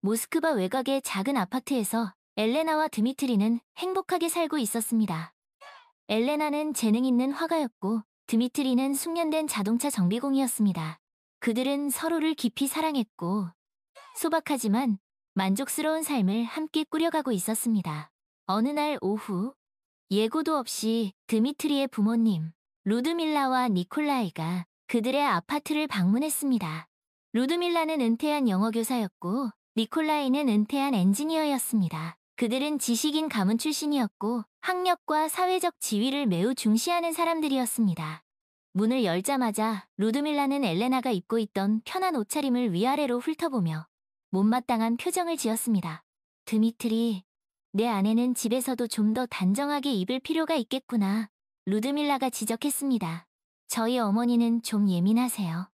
모스크바 외곽의 작은 아파트에서 엘레나와 드미트리는 행복하게 살고 있었습니다. 엘레나는 재능 있는 화가였고 드미트리는 숙련된 자동차 정비공이었습니다. 그들은 서로를 깊이 사랑했고 소박하지만 만족스러운 삶을 함께 꾸려가고 있었습니다. 어느 날 오후, 예고도 없이 드미트리의 부모님, 루드밀라와 니콜라이가 그들의 아파트를 방문했습니다. 루드밀라는 은퇴한 영어교사였고 니콜라이는 은퇴한 엔지니어였습니다. 그들은 지식인 가문 출신이었고 학력과 사회적 지위를 매우 중시하는 사람들이었습니다. 문을 열자마자 루드밀라는 엘레나가 입고 있던 편한 옷차림을 위아래로 훑어보며 못마땅한 표정을 지었습니다. 드미트리, 내 아내는 집에서도 좀 더 단정하게 입을 필요가 있겠구나. 루드밀라가 지적했습니다. 저희 어머니는 좀 예민하세요.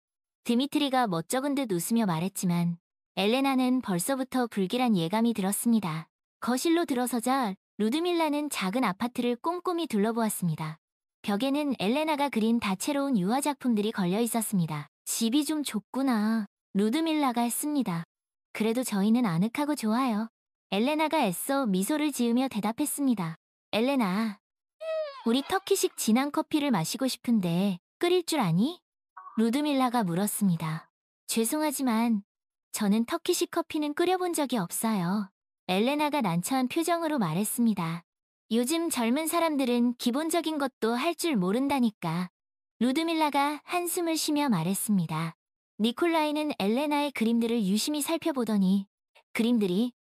드미트리가 멋쩍은 듯 웃으며 말했지만 엘레나는 벌써부터 불길한 예감이 들었습니다. 거실로 들어서자 루드밀라는 작은 아파트를 꼼꼼히 둘러보았습니다. 벽에는 엘레나가 그린 다채로운 유화작품들이 걸려 있었습니다. 집이 좀 좁구나. 루드밀라가 했습니다. 그래도 저희는 아늑하고 좋아요. 엘레나가 애써 미소를 지으며 대답했습니다. 엘레나, 우리 터키식 진한 커피를 마시고 싶은데 끓일 줄 아니? 루드밀라가 물었습니다. 죄송하지만 저는 터키식 커피는 끓여본 적이 없어요. 엘레나가 난처한 표정으로 말했습니다. 요즘 젊은 사람들은 기본적인 것도 할 줄 모른다니까. 루드밀라가 한숨을 쉬며 말했습니다. 니콜라이는 엘레나의 그림들을 유심히 살펴보더니 그림들이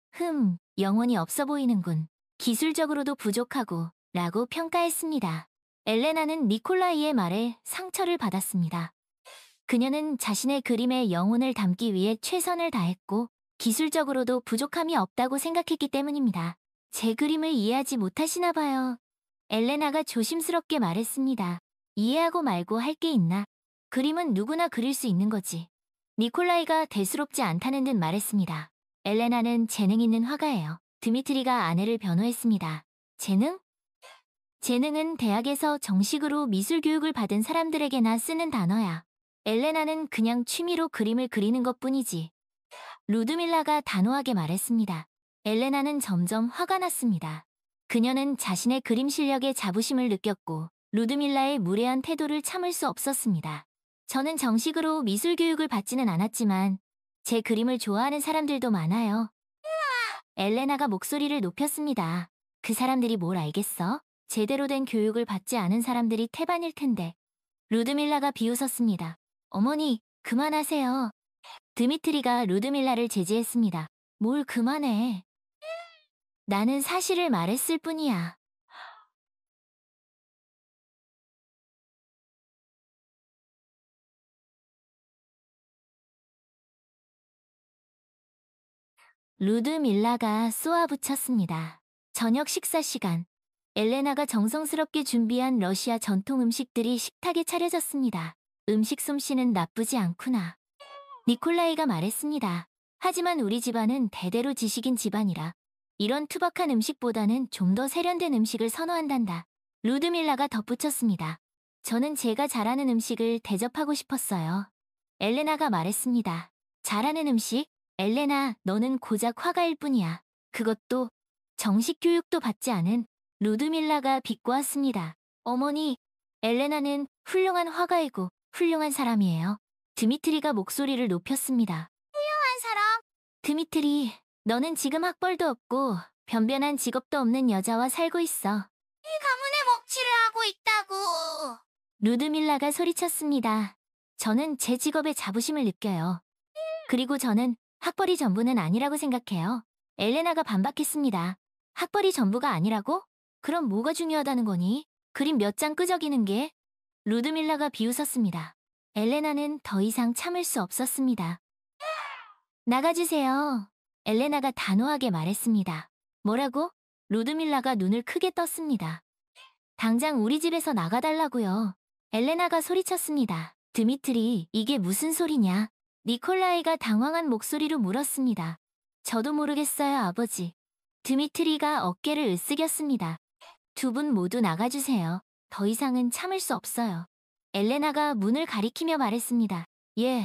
영혼이 없어 보이는군. 기술적으로도 부족하고 라고 평가했습니다. 엘레나는 니콜라이의 말에 상처를 받았습니다. 그녀는 자신의 그림에 영혼을 담기 위해 최선을 다했고 기술적으로도 부족함이 없다고 생각했기 때문입니다. 제 그림을 이해하지 못하시나 봐요. 엘레나가 조심스럽게 말했습니다. 이해하고 말고 할 게 있나? 그림은 누구나 그릴 수 있는 거지. 니콜라이가 대수롭지 않다는 듯 말했습니다. 엘레나는 재능 있는 화가예요. 드미트리가 아내를 변호했습니다. 재능? 재능은 대학에서 정식으로 미술 교육을 받은 사람들에게나 쓰는 단어야. 엘레나는 그냥 취미로 그림을 그리는 것뿐이지. 루드밀라가 단호하게 말했습니다. 엘레나는 점점 화가 났습니다. 그녀는 자신의 그림 실력에 자부심을 느꼈고 루드밀라의 무례한 태도를 참을 수 없었습니다. 저는 정식으로 미술 교육을 받지는 않았지만 제 그림을 좋아하는 사람들도 많아요. 엘레나가 목소리를 높였습니다. 그 사람들이 뭘 알겠어? 제대로 된 교육을 받지 않은 사람들이 태반일 텐데. 루드밀라가 비웃었습니다. 어머니, 그만하세요. 드미트리가 루드밀라를 제지했습니다. 뭘 그만해. 나는 사실을 말했을 뿐이야. 루드밀라가 쏘아붙였습니다. 저녁 식사 시간. 엘레나가 정성스럽게 준비한 러시아 전통 음식들이 식탁에 차려졌습니다. 음식 솜씨는 나쁘지 않구나. 니콜라이가 말했습니다. 하지만 우리 집안은 대대로 지식인 집안이라 이런 투박한 음식보다는 좀 더 세련된 음식을 선호한단다. 루드밀라가 덧붙였습니다. 저는 제가 잘하는 음식을 대접하고 싶었어요. 엘레나가 말했습니다. 잘하는 음식? 엘레나, 너는 고작 화가일 뿐이야. 그것도 정식 교육도 받지 않은. 루드밀라가 비꼬았습니다. 어머니, 엘레나는 훌륭한 화가이고 훌륭한 사람이에요. 드미트리가 목소리를 높였습니다. 훌륭한 사람? 드미트리, 너는 지금 학벌도 없고 변변한 직업도 없는 여자와 살고 있어. 이 가문의 먹칠을 하고 있다고. 루드밀라가 소리쳤습니다. 저는 제 직업에 자부심을 느껴요. 그리고 저는 학벌이 전부는 아니라고 생각해요. 엘레나가 반박했습니다. 학벌이 전부가 아니라고? 그럼 뭐가 중요하다는 거니? 그림 몇 장 끄적이는 게? 루드밀라가 비웃었습니다. 엘레나는 더 이상 참을 수 없었습니다. 나가주세요. 엘레나가 단호하게 말했습니다. 뭐라고? 루드밀라가 눈을 크게 떴습니다. 당장 우리 집에서 나가달라고요. 엘레나가 소리쳤습니다. 드미트리, 이게 무슨 소리냐? 니콜라이가 당황한 목소리로 물었습니다. 저도 모르겠어요, 아버지. 드미트리가 어깨를 으쓱였습니다. 두 분 모두 나가주세요. 더 이상은 참을 수 없어요. 엘레나가 문을 가리키며 말했습니다. 예,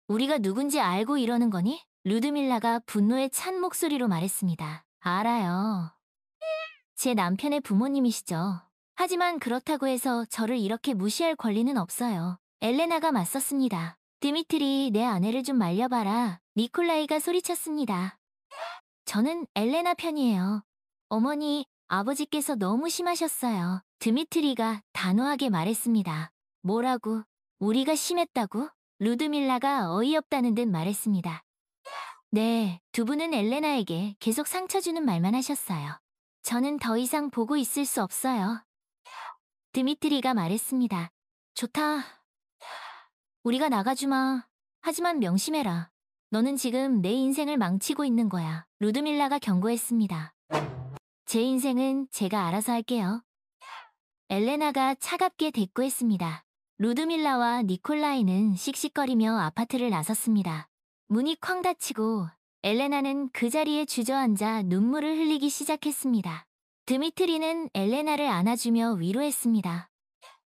우리가 누군지 알고 이러는 거니? 루드밀라가 분노에 찬 목소리로 말했습니다. 알아요. 제 남편의 부모님이시죠. 하지만 그렇다고 해서 저를 이렇게 무시할 권리는 없어요. 엘레나가 맞섰습니다. 드미트리, 내 아내를 좀 말려봐라. 니콜라이가 소리쳤습니다. 저는 엘레나 편이에요. 어머니, 아버지께서 너무 심하셨어요. 드미트리가 단호하게 말했습니다. 뭐라고? 우리가 심했다고? 루드밀라가 어이없다는 듯 말했습니다. 네, 두 분은 엘레나에게 계속 상처 주는 말만 하셨어요. 저는 더 이상 보고 있을 수 없어요. 드미트리가 말했습니다. 좋다. 우리가 나가주마. 하지만 명심해라. 너는 지금 내 인생을 망치고 있는 거야. 루드밀라가 경고했습니다. 제 인생은 제가 알아서 할게요. 엘레나가 차갑게 대꾸했습니다. 루드밀라와 니콜라이는 씩씩거리며 아파트를 나섰습니다. 문이 쾅 닫히고 엘레나는 그 자리에 주저앉아 눈물을 흘리기 시작했습니다. 드미트리는 엘레나를 안아주며 위로했습니다.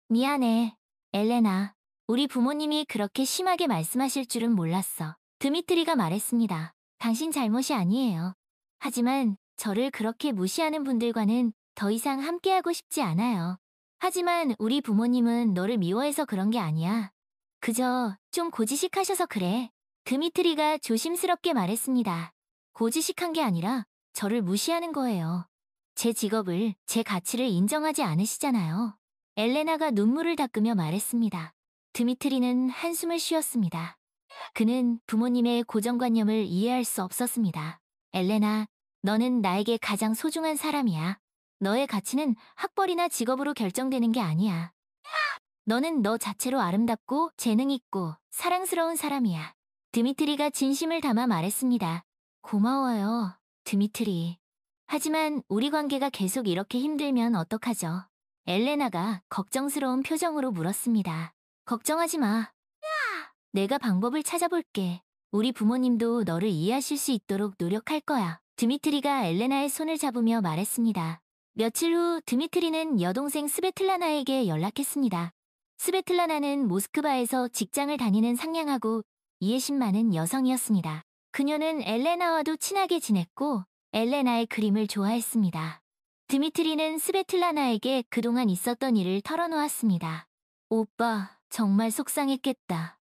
미안해, 엘레나. 우리 부모님이 그렇게 심하게 말씀하실 줄은 몰랐어. 드미트리가 말했습니다. 당신 잘못이 아니에요. 하지만 저를 그렇게 무시하는 분들과는 더 이상 함께하고 싶지 않아요. 하지만 우리 부모님은 너를 미워해서 그런 게 아니야. 그저 좀 고지식하셔서 그래. 드미트리가 조심스럽게 말했습니다. 고지식한 게 아니라 저를 무시하는 거예요. 제 직업을, 제 가치를 인정하지 않으시잖아요. 엘레나가 눈물을 닦으며 말했습니다. 드미트리는 한숨을 쉬었습니다. 그는 부모님의 고정관념을 이해할 수 없었습니다. 엘레나, 너는 나에게 가장 소중한 사람이야. 너의 가치는 학벌이나 직업으로 결정되는 게 아니야. 너는 너 자체로 아름답고 재능 있고 사랑스러운 사람이야. 드미트리가 진심을 담아 말했습니다. 고마워요, 드미트리. 하지만 우리 관계가 계속 이렇게 힘들면 어떡하죠? 엘레나가 걱정스러운 표정으로 물었습니다. 걱정하지 마. 내가 방법을 찾아볼게. 우리 부모님도 너를 이해하실 수 있도록 노력할 거야. 드미트리가 엘레나의 손을 잡으며 말했습니다. 며칠 후 드미트리는 여동생 스베틀라나에게 연락했습니다. 스베틀라나는 모스크바에서 직장을 다니는 상냥하고 이해심 많은 여성이었습니다. 그녀는 엘레나와도 친하게 지냈고 엘레나의 그림을 좋아했습니다. 드미트리는 스베틀라나에게 그동안 있었던 일을 털어놓았습니다. 오빠, 정말 속상했겠다.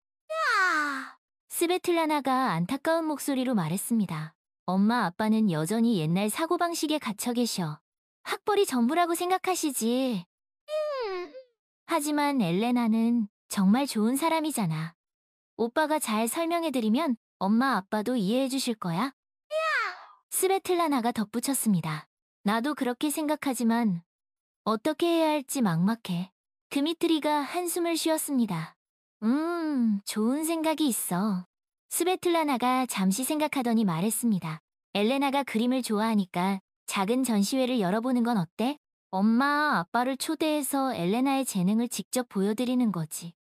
스베틀라나가 안타까운 목소리로 말했습니다. 엄마 아빠는 여전히 옛날 사고방식에 갇혀 계셔. 학벌이 전부라고 생각하시지. 하지만 엘레나는 정말 좋은 사람이잖아. 오빠가 잘 설명해드리면 엄마 아빠도 이해해 주실 거야? 스베틀라나가 덧붙였습니다. 나도 그렇게 생각하지만 어떻게 해야 할지 막막해. 드미트리가 한숨을 쉬었습니다. 좋은 생각이 있어. 스베틀라나가 잠시 생각하더니 말했습니다. 엘레나가 그림을 좋아하니까 작은 전시회를 열어보는 건 어때? 엄마, 아빠를 초대해서 엘레나의 재능을 직접 보여드리는 거지.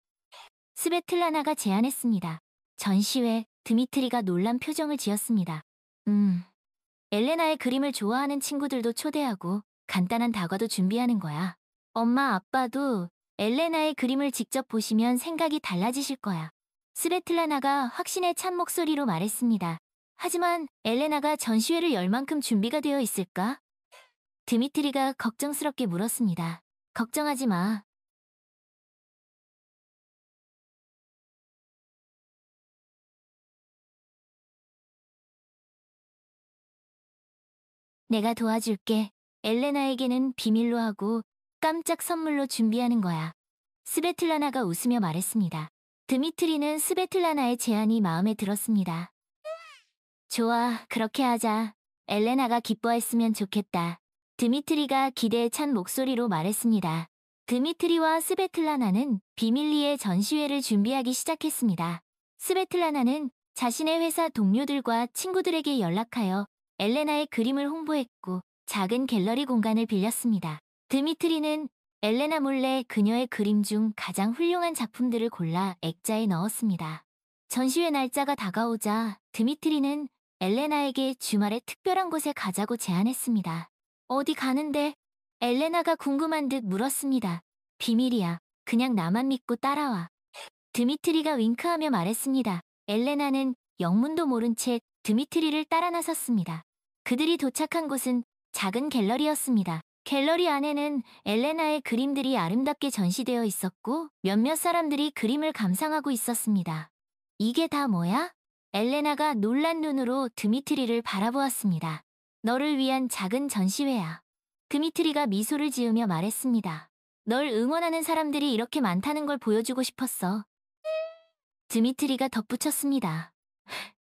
스베틀라나가 제안했습니다. 전시회, 드미트리가 놀란 표정을 지었습니다. 엘레나의 그림을 좋아하는 친구들도 초대하고 간단한 다과도 준비하는 거야. 엄마, 아빠도 엘레나의 그림을 직접 보시면 생각이 달라지실 거야. 스베틀라나가 확신에 찬 목소리로 말했습니다. 하지만 엘레나가 전시회를 열 만큼 준비가 되어 있을까? 드미트리가 걱정스럽게 물었습니다. 걱정하지 마. 내가 도와줄게. 엘레나에게는 비밀로 하고 깜짝 선물로 준비하는 거야. 스베틀라나가 웃으며 말했습니다. 드미트리는 스베틀라나의 제안이 마음에 들었습니다. 좋아, 그렇게 하자. 엘레나가 기뻐했으면 좋겠다. 드미트리가 기대에 찬 목소리로 말했습니다. 드미트리와 스베틀라나는 비밀리에 전시회를 준비하기 시작했습니다. 스베틀라나는 자신의 회사 동료들과 친구들에게 연락하여 엘레나의 그림을 홍보했고 작은 갤러리 공간을 빌렸습니다. 드미트리는 엘레나 몰래 그녀의 그림 중 가장 훌륭한 작품들을 골라 액자에 넣었습니다. 전시회 날짜가 다가오자 드미트리는 엘레나에게 주말에 특별한 곳에 가자고 제안했습니다. 어디 가는데? 엘레나가 궁금한 듯 물었습니다. 비밀이야. 그냥 나만 믿고 따라와. 드미트리가 윙크하며 말했습니다. 엘레나는 영문도 모른 채 드미트리를 따라 나섰습니다. 그들이 도착한 곳은 작은 갤러리였습니다. 갤러리 안에는 엘레나의 그림들이 아름답게 전시되어 있었고 몇몇 사람들이 그림을 감상하고 있었습니다. 이게 다 뭐야? 엘레나가 놀란 눈으로 드미트리를 바라보았습니다. 너를 위한 작은 전시회야. 드미트리가 미소를 지으며 말했습니다. 널 응원하는 사람들이 이렇게 많다는 걸 보여주고 싶었어. 드미트리가 덧붙였습니다.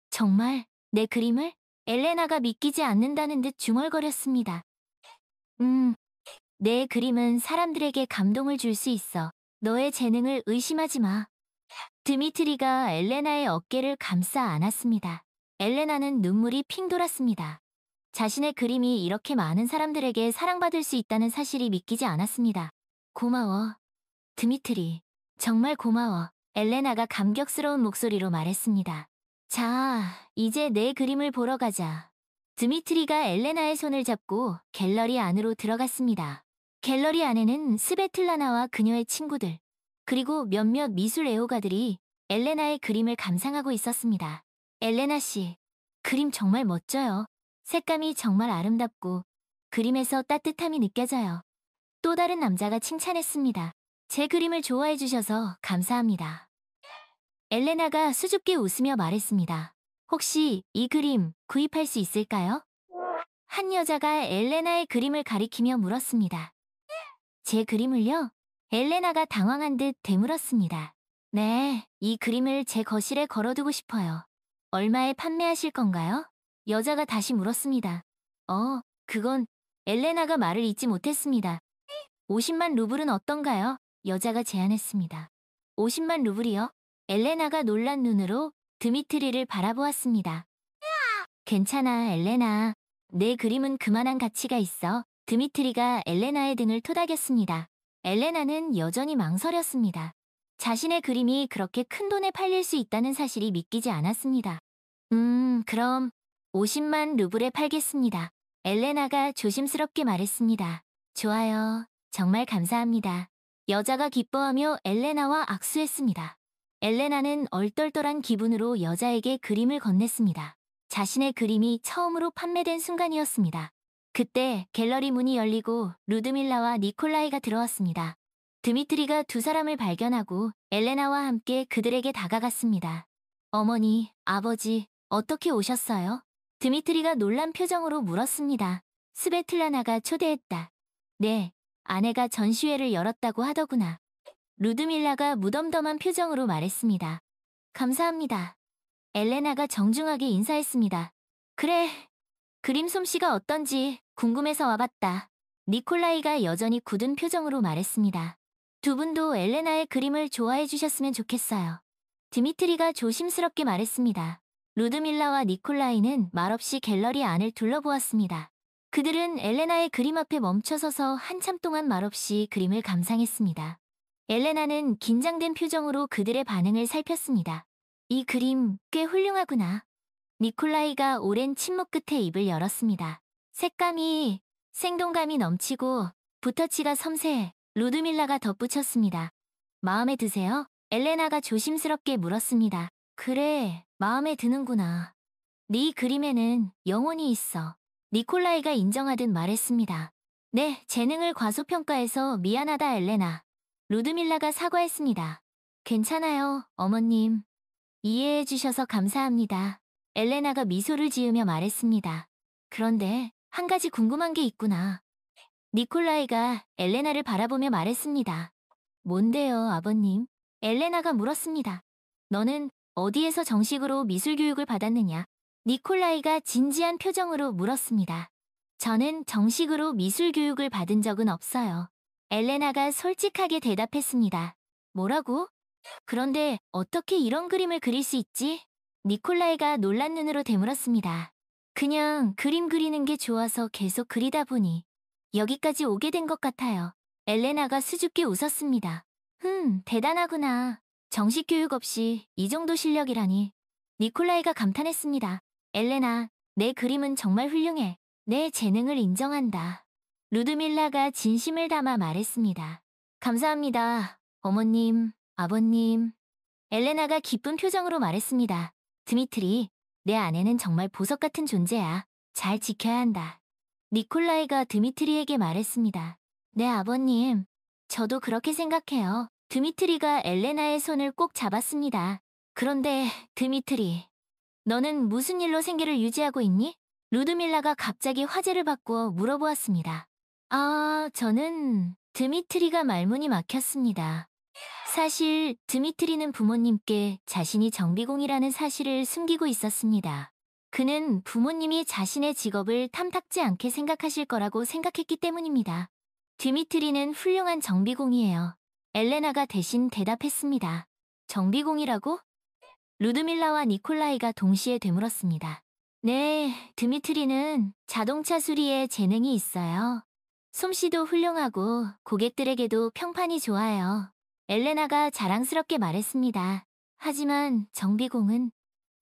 정말 내 그림을? 엘레나가 믿기지 않는다는 듯 중얼거렸습니다. 내 그림은 사람들에게 감동을 줄 수 있어. 너의 재능을 의심하지 마. 드미트리가 엘레나의 어깨를 감싸 안았습니다. 엘레나는 눈물이 핑 돌았습니다. 자신의 그림이 이렇게 많은 사람들에게 사랑받을 수 있다는 사실이 믿기지 않았습니다. 고마워. 드미트리, 정말 고마워. 엘레나가 감격스러운 목소리로 말했습니다. 자, 이제 내 그림을 보러 가자. 드미트리가 엘레나의 손을 잡고 갤러리 안으로 들어갔습니다. 갤러리 안에는 스베틀라나와 그녀의 친구들, 그리고 몇몇 미술 애호가들이 엘레나의 그림을 감상하고 있었습니다. 엘레나 씨, 그림 정말 멋져요. 색감이 정말 아름답고 그림에서 따뜻함이 느껴져요. 또 다른 남자가 칭찬했습니다. 제 그림을 좋아해 주셔서 감사합니다. 엘레나가 수줍게 웃으며 말했습니다. 혹시 이 그림 구입할 수 있을까요? 한 여자가 엘레나의 그림을 가리키며 물었습니다. 제 그림을요? 엘레나가 당황한 듯 되물었습니다. 네, 이 그림을 제 거실에 걸어두고 싶어요. 얼마에 판매하실 건가요? 여자가 다시 물었습니다. 그건 엘레나가 말을 잇지 못했습니다. 50만 루블은 어떤가요? 여자가 제안했습니다. 50만 루블이요? 엘레나가 놀란 눈으로 드미트리를 바라보았습니다. 괜찮아, 엘레나. 내 그림은 그만한 가치가 있어. 드미트리가 엘레나의 등을 토닥였습니다. 엘레나는 여전히 망설였습니다. 자신의 그림이 그렇게 큰 돈에 팔릴 수 있다는 사실이 믿기지 않았습니다. 그럼 50만 루블에 팔겠습니다. 엘레나가 조심스럽게 말했습니다. 좋아요. 정말 감사합니다. 여자가 기뻐하며 엘레나와 악수했습니다. 엘레나는 얼떨떨한 기분으로 여자에게 그림을 건넸습니다. 자신의 그림이 처음으로 판매된 순간이었습니다. 그때 갤러리 문이 열리고 루드밀라와 니콜라이가 들어왔습니다. 드미트리가 두 사람을 발견하고 엘레나와 함께 그들에게 다가갔습니다. 어머니, 아버지, 어떻게 오셨어요? 드미트리가 놀란 표정으로 물었습니다. 스베틀라나가 초대했다. 네, 아내가 전시회를 열었다고 하더구나. 루드밀라가 무덤덤한 표정으로 말했습니다. 감사합니다. 엘레나가 정중하게 인사했습니다. 그래, 그림 솜씨가 어떤지 궁금해서 와봤다. 니콜라이가 여전히 굳은 표정으로 말했습니다. 두 분도 엘레나의 그림을 좋아해 주셨으면 좋겠어요. 드미트리가 조심스럽게 말했습니다. 루드밀라와 니콜라이는 말없이 갤러리 안을 둘러보았습니다. 그들은 엘레나의 그림 앞에 멈춰서서 한참 동안 말없이 그림을 감상했습니다. 엘레나는 긴장된 표정으로 그들의 반응을 살폈습니다. 이 그림 꽤 훌륭하구나. 니콜라이가 오랜 침묵 끝에 입을 열었습니다. 색감이, 생동감이 넘치고 붓터치가 섬세해. 루드밀라가 덧붙였습니다. 마음에 드세요? 엘레나가 조심스럽게 물었습니다. 그래, 마음에 드는구나. 네 그림에는 영혼이 있어. 니콜라이가 인정하듯 말했습니다. 네, 재능을 과소평가해서 미안하다, 엘레나. 루드밀라가 사과했습니다. 괜찮아요, 어머님. 이해해 주셔서 감사합니다. 엘레나가 미소를 지으며 말했습니다. 그런데 한 가지 궁금한 게 있구나. 니콜라이가 엘레나를 바라보며 말했습니다. 뭔데요, 아버님? 엘레나가 물었습니다. 너는 어디에서 정식으로 미술 교육을 받았느냐? 니콜라이가 진지한 표정으로 물었습니다. 저는 정식으로 미술 교육을 받은 적은 없어요. 엘레나가 솔직하게 대답했습니다. 뭐라고? 그런데 어떻게 이런 그림을 그릴 수 있지? 니콜라이가 놀란 눈으로 되물었습니다. 그냥 그림 그리는 게 좋아서 계속 그리다 보니 여기까지 오게 된 것 같아요. 엘레나가 수줍게 웃었습니다. 대단하구나. 정식 교육 없이 이 정도 실력이라니. 니콜라이가 감탄했습니다. 엘레나, 내 그림은 정말 훌륭해. 내 재능을 인정한다. 루드밀라가 진심을 담아 말했습니다. 감사합니다. 어머님, 아버님. 엘레나가 기쁜 표정으로 말했습니다. 드미트리, 내 아내는 정말 보석 같은 존재야. 잘 지켜야 한다. 니콜라이가 드미트리에게 말했습니다. 네, 아버님. 저도 그렇게 생각해요. 드미트리가 엘레나의 손을 꼭 잡았습니다. 그런데 드미트리, 너는 무슨 일로 생계를 유지하고 있니? 루드밀라가 갑자기 화제를 바꾸어 물어보았습니다. 저는 드미트리가 말문이 막혔습니다. 사실 드미트리는 부모님께 자신이 정비공이라는 사실을 숨기고 있었습니다. 그는 부모님이 자신의 직업을 탐탁지 않게 생각하실 거라고 생각했기 때문입니다. 드미트리는 훌륭한 정비공이에요. 엘레나가 대신 대답했습니다. 정비공이라고? 루드밀라와 니콜라이가 동시에 되물었습니다. 네, 드미트리는 자동차 수리에 재능이 있어요. 솜씨도 훌륭하고 고객들에게도 평판이 좋아요. 엘레나가 자랑스럽게 말했습니다. 하지만 정비공은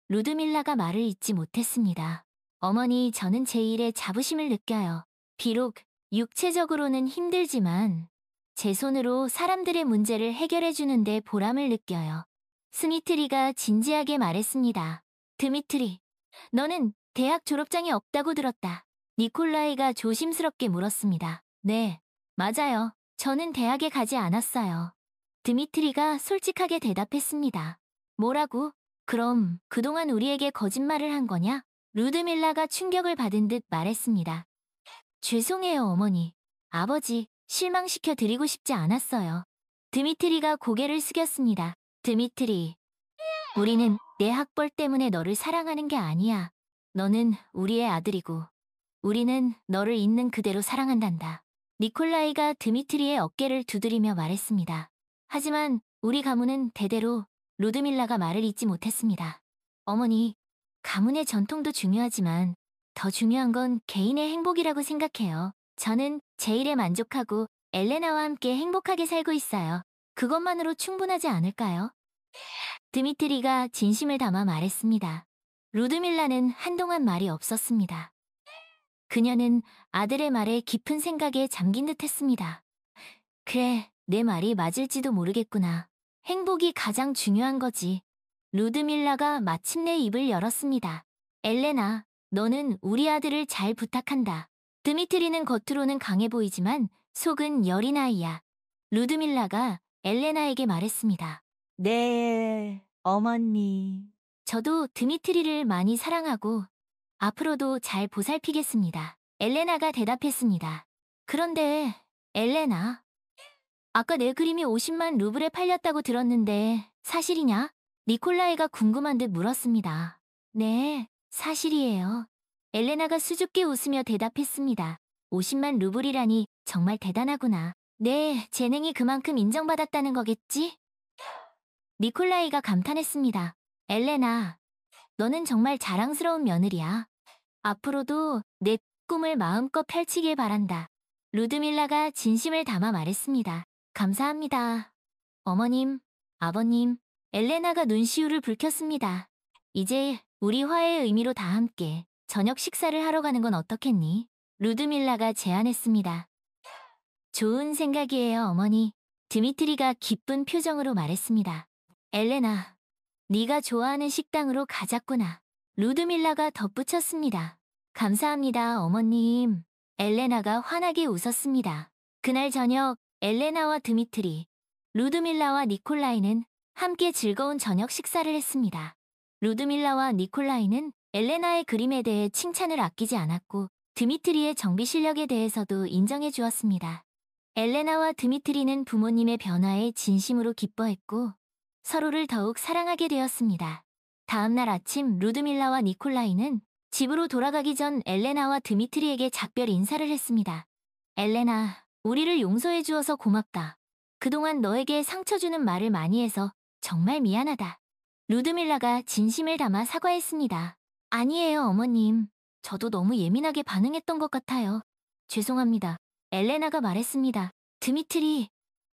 루드밀라가 말을 잇지 못했습니다. 어머니, 저는 제 일에 자부심을 느껴요. 비록 육체적으로는 힘들지만 제 손으로 사람들의 문제를 해결해 주는데 보람을 느껴요. 스미트리가 진지하게 말했습니다. 드미트리, 너는 대학 졸업장이 없다고 들었다. 니콜라이가 조심스럽게 물었습니다. 네, 맞아요. 저는 대학에 가지 않았어요. 드미트리가 솔직하게 대답했습니다. 뭐라고? 그럼 그동안 우리에게 거짓말을 한 거냐? 루드밀라가 충격을 받은 듯 말했습니다. 죄송해요, 어머니. 아버지, 실망시켜 드리고 싶지 않았어요. 드미트리가 고개를 숙였습니다. 드미트리, 우리는 내 학벌 때문에 너를 사랑하는 게 아니야. 너는 우리의 아들이고 우리는 너를 있는 그대로 사랑한단다. 니콜라이가 드미트리의 어깨를 두드리며 말했습니다. 하지만 우리 가문은 대대로 루드밀라가 말을 잇지 못했습니다. 어머니, 가문의 전통도 중요하지만 더 중요한 건 개인의 행복이라고 생각해요. 저는 제 일에 만족하고 엘레나와 함께 행복하게 살고 있어요. 그것만으로 충분하지 않을까요? 드미트리가 진심을 담아 말했습니다. 루드밀라는 한동안 말이 없었습니다. 그녀는 아들의 말에 깊은 생각에 잠긴 듯 했습니다. 그래, 내 말이 맞을지도 모르겠구나. 행복이 가장 중요한 거지. 루드밀라가 마침내 입을 열었습니다. 엘레나, 너는 우리 아들을 잘 부탁한다. 드미트리는 겉으로는 강해 보이지만 속은 여린 아이야. 루드밀라가 엘레나에게 말했습니다. 네, 어머니. 저도 드미트리를 많이 사랑하고 앞으로도 잘 보살피겠습니다. 엘레나가 대답했습니다. 그런데 엘레나, 아까 내 그림이 50만 루블에 팔렸다고 들었는데 사실이냐? 니콜라이가 궁금한 듯 물었습니다. 네, 사실이에요. 엘레나가 수줍게 웃으며 대답했습니다. 50만 루블이라니 정말 대단하구나. 네, 재능이 그만큼 인정받았다는 거겠지? 니콜라이가 감탄했습니다. 엘레나, 너는 정말 자랑스러운 며느리야. 앞으로도 내 꿈을 마음껏 펼치길 바란다. 루드밀라가 진심을 담아 말했습니다. 감사합니다. 어머님, 아버님, 엘레나가 눈시울을 붉혔습니다. 이제 우리 화해의 의미로 다 함께 저녁 식사를 하러 가는 건 어떻겠니? 루드밀라가 제안했습니다. 좋은 생각이에요, 어머니. 드미트리가 기쁜 표정으로 말했습니다. 엘레나, 네가 좋아하는 식당으로 가자꾸나. 루드밀라가 덧붙였습니다. 감사합니다, 어머님. 엘레나가 환하게 웃었습니다. 그날 저녁 엘레나와 드미트리, 루드밀라와 니콜라이는 함께 즐거운 저녁 식사를 했습니다. 루드밀라와 니콜라이는 엘레나의 그림에 대해 칭찬을 아끼지 않았고 드미트리의 정비 실력에 대해서도 인정해 주었습니다. 엘레나와 드미트리는 부모님의 변화에 진심으로 기뻐했고 서로를 더욱 사랑하게 되었습니다. 다음 날 아침 루드밀라와 니콜라이는 집으로 돌아가기 전 엘레나와 드미트리에게 작별 인사를 했습니다. 엘레나, 우리를 용서해 주어서 고맙다. 그동안 너에게 상처 주는 말을 많이 해서 정말 미안하다. 루드밀라가 진심을 담아 사과했습니다. 아니에요, 어머님. 저도 너무 예민하게 반응했던 것 같아요. 죄송합니다. 엘레나가 말했습니다. 드미트리,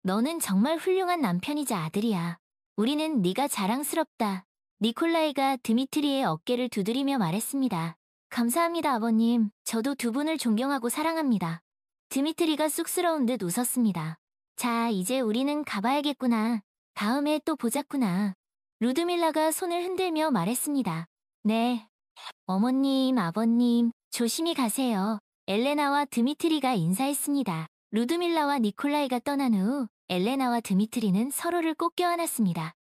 너는 정말 훌륭한 남편이자 아들이야. 우리는 네가 자랑스럽다. 니콜라이가 드미트리의 어깨를 두드리며 말했습니다. 감사합니다, 아버님. 저도 두 분을 존경하고 사랑합니다. 드미트리가 쑥스러운 듯 웃었습니다. 자, 이제 우리는 가봐야겠구나. 다음에 또 보자꾸나. 루드밀라가 손을 흔들며 말했습니다. 네, 어머님, 아버님, 조심히 가세요. 엘레나와 드미트리가 인사했습니다. 루드밀라와 니콜라이가 떠난 후 엘레나와 드미트리는 서로를 꼭 껴안았습니다.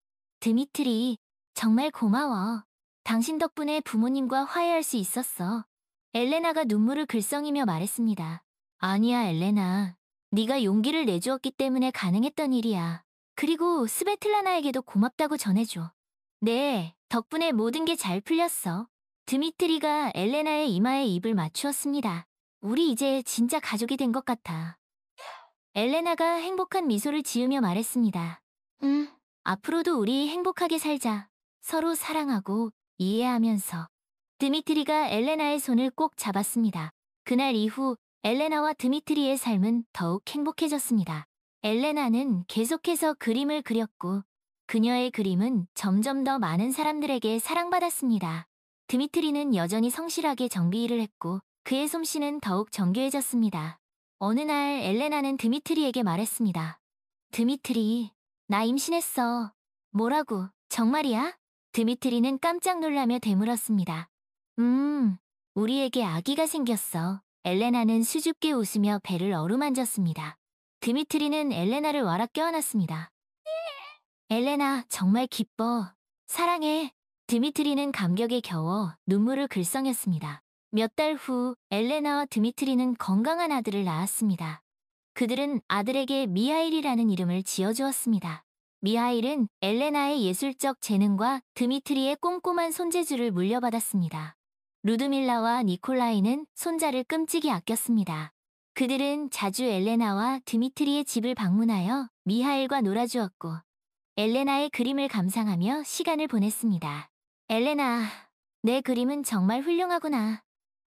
드미트리, 정말 고마워. 당신 덕분에 부모님과 화해할 수 있었어. 엘레나가 눈물을 글썽이며 말했습니다. 아니야, 엘레나. 네가 용기를 내주었기 때문에 가능했던 일이야. 그리고 스베틀라나에게도 고맙다고 전해줘. 네, 덕분에 모든 게 잘 풀렸어. 드미트리가 엘레나의 이마에 입을 맞추었습니다. 우리 이제 진짜 가족이 된 것 같아. 엘레나가 행복한 미소를 지으며 말했습니다. 앞으로도 우리 행복하게 살자. 서로 사랑하고 이해하면서. 드미트리가 엘레나의 손을 꼭 잡았습니다. 그날 이후 엘레나와 드미트리의 삶은 더욱 행복해졌습니다. 엘레나는 계속해서 그림을 그렸고 그녀의 그림은 점점 더 많은 사람들에게 사랑받았습니다. 드미트리는 여전히 성실하게 정비 일을 했고 그의 솜씨는 더욱 정교해졌습니다. 어느 날 엘레나는 드미트리에게 말했습니다. 드미트리, 나 임신했어. 뭐라고? 정말이야? 드미트리는 깜짝 놀라며 되물었습니다. 우리에게 아기가 생겼어. 엘레나는 수줍게 웃으며 배를 어루만졌습니다. 드미트리는 엘레나를 와락 껴안았습니다. 엘레나, 정말 기뻐. 사랑해. 드미트리는 감격에 겨워 눈물을 글썽였습니다. 몇 달 후 엘레나와 드미트리는 건강한 아들을 낳았습니다. 그들은 아들에게 미하일이라는 이름을 지어주었습니다. 미하일은 엘레나의 예술적 재능과 드미트리의 꼼꼼한 손재주를 물려받았습니다. 루드밀라와 니콜라이는 손자를 끔찍이 아꼈습니다. 그들은 자주 엘레나와 드미트리의 집을 방문하여 미하일과 놀아주었고 엘레나의 그림을 감상하며 시간을 보냈습니다. 엘레나, 내 그림은 정말 훌륭하구나.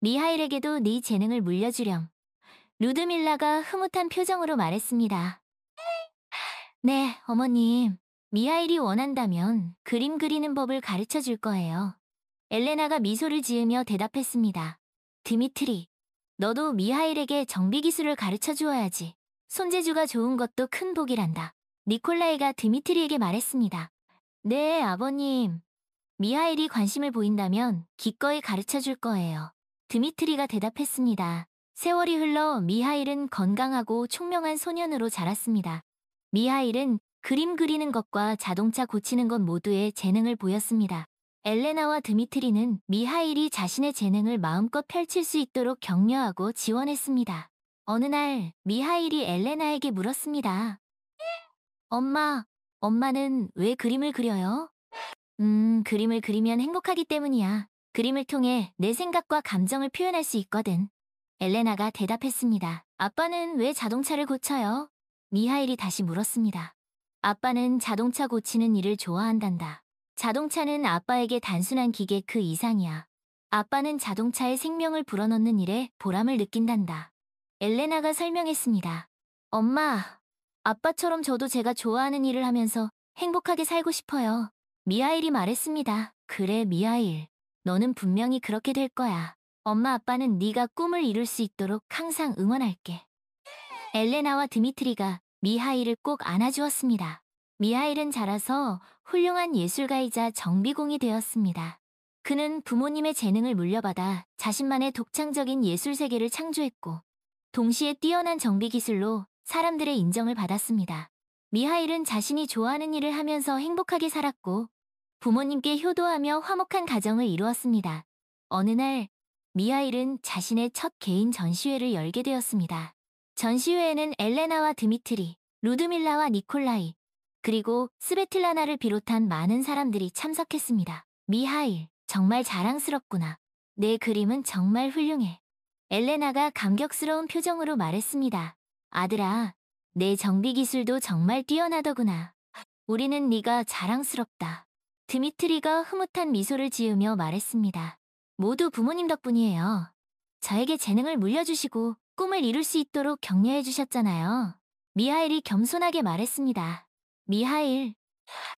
미하일에게도 네 재능을 물려주렴. 루드밀라가 흐뭇한 표정으로 말했습니다. 네, 어머님. 미하일이 원한다면 그림 그리는 법을 가르쳐 줄 거예요. 엘레나가 미소를 지으며 대답했습니다. 드미트리, 너도 미하일에게 정비 기술을 가르쳐 주어야지. 손재주가 좋은 것도 큰 복이란다. 니콜라이가 드미트리에게 말했습니다. 네, 아버님. 미하일이 관심을 보인다면 기꺼이 가르쳐 줄 거예요. 드미트리가 대답했습니다. 세월이 흘러 미하일은 건강하고 총명한 소년으로 자랐습니다. 미하일은 그림 그리는 것과 자동차 고치는 것 모두에 재능을 보였습니다. 엘레나와 드미트리는 미하일이 자신의 재능을 마음껏 펼칠 수 있도록 격려하고 지원했습니다. 어느 날 미하일이 엘레나에게 물었습니다. 엄마는 왜 그림을 그려요? 그림을 그리면 행복하기 때문이야. 그림을 통해 내 생각과 감정을 표현할 수 있거든. 엘레나가 대답했습니다. 아빠는 왜 자동차를 고쳐요? 미하일이 다시 물었습니다. 아빠는 자동차 고치는 일을 좋아한단다. 자동차는 아빠에게 단순한 기계 그 이상이야. 아빠는 자동차에 생명을 불어넣는 일에 보람을 느낀단다. 엘레나가 설명했습니다. 엄마, 아빠처럼 저도 제가 좋아하는 일을 하면서 행복하게 살고 싶어요. 미하일이 말했습니다. 그래, 미하일. 너는 분명히 그렇게 될 거야. 엄마 아빠는 네가 꿈을 이룰 수 있도록 항상 응원할게. 엘레나와 드미트리가 미하일을 꼭 안아주었습니다. 미하일은 자라서 훌륭한 예술가이자 정비공이 되었습니다. 그는 부모님의 재능을 물려받아 자신만의 독창적인 예술 세계를 창조했고 동시에 뛰어난 정비 기술로 사람들의 인정을 받았습니다. 미하일은 자신이 좋아하는 일을 하면서 행복하게 살았고 부모님께 효도하며 화목한 가정을 이루었습니다. 어느 날 미하일은 자신의 첫 개인 전시회를 열게 되었습니다. 전시회에는 엘레나와 드미트리, 루드밀라와 니콜라이, 그리고 스베틀라나를 비롯한 많은 사람들이 참석했습니다. 미하일, 정말 자랑스럽구나. 내 그림은 정말 훌륭해. 엘레나가 감격스러운 표정으로 말했습니다. 아들아, 내 정비 기술도 정말 뛰어나더구나. 우리는 네가 자랑스럽다. 드미트리가 흐뭇한 미소를 지으며 말했습니다. 모두 부모님 덕분이에요. 저에게 재능을 물려주시고 꿈을 이룰 수 있도록 격려해 주셨잖아요. 미하일이 겸손하게 말했습니다. 미하일,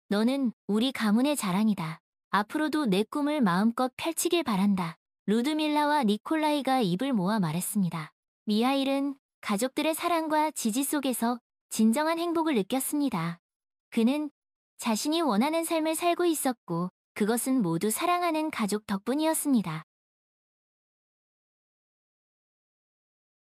너는 우리 가문의 자랑이다. 앞으로도 내 꿈을 마음껏 펼치길 바란다. 루드밀라와 니콜라이가 입을 모아 말했습니다. 미하일은 가족들의 사랑과 지지 속에서 진정한 행복을 느꼈습니다. 그는 자신이 원하는 삶을 살고 있었고 그것은 모두 사랑하는 가족 덕분이었습니다.